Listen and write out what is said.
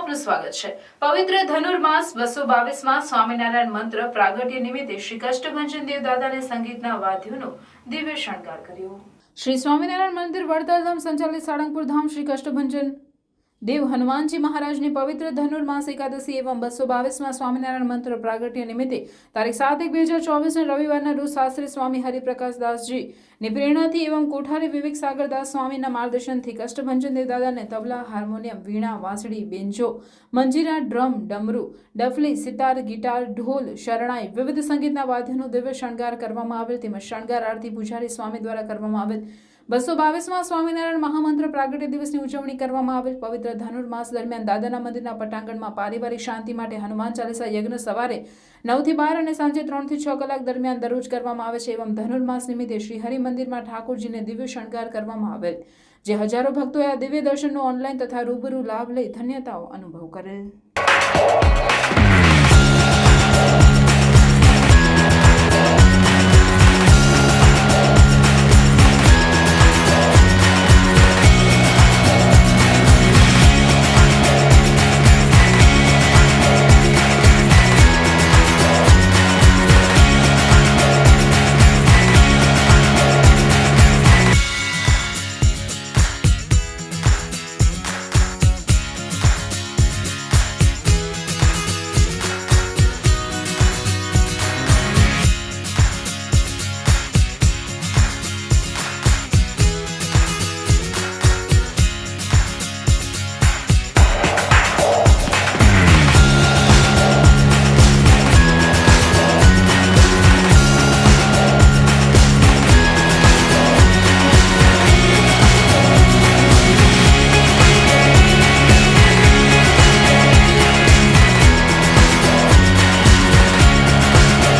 આપનું સ્વાગત છે। પવિત્ર ધનુર્માસ 222માં સ્વામિનારાયણ મંત્ર પ્રાગટ્ય નિમિત્તે શ્રી કષ્ટભંજન દેવ દાદાને સંગીતના વાદ્યોનો દિવ્ય શણગાર કર્યો। શ્રી સ્વામિનારાયણ મંદિર વડતાલ ધામ સંચાલિત સાળંગપુર ધામ શ્રી કષ્ટભંજન દેવ હનુમાનજી महाराजની પવિત્ર ધનુર્માસ એકાદશી એવं 222માં સ્વામિનારાયણ મંત્ર પ્રાગટ્ય નિમિત્તે તારીખ 7/1/2024 રવિવારના રોજ શાસ્ત્રી સ્વામી હરિપ્રકાશદાસજી ની પ્રેરણાથી એવं કોઠારી વિવેક સાગરદાસ સ્વામીના માર્ગદર્શનથી કષ્ટભંજન દેવ દાદાને તબલા, હાર્મોનિયમ, વીણા, વાંસળી, બેન્જો, મંજીરા, ડ્રમ, ડમરૂ, ડફલી, સિતાર, ગિટાર, ઢોલ, શરણાઈ વિવિધ સંગીતના વાદ્યોનો દિવ્ય શણગાર કરવામાં આવેલ તેમજ શણગાર આરતી પૂજારી સ્વામી દ્વારા કરવામાં આવેલ। 222માં સ્વામિનારાયણ મહામંત્ર પ્રાગટ્ય દિવસની ઉજવણી કરવામાં આવેલ। પવિત્ર ધનુર્માસ દરમિયાન દાદાના મંદિરના પટાંગણમાં પારિવારિક શાંતિ માટે હનુમાન ચાલીસા યજ્ઞ સવારે 9 થી 12 અને સાંજે 3 થી 6 કલાક દરમિયાન દરરોજ કરવામાં આવે છે એવं ધનુર્માસ નિમિત્તે શ્રી હરિ મંદિરમાં ઠાકોરજીને દિવ્ય શણગાર કરવામાં આવેલ, જે હજારો ભક્તોએ આ દિવ્ય દર્શનનો ઓનલાઈન તથા રૂબરૂ લાભ લઈ ધન્યતાઓ અનુભવ કરેલ।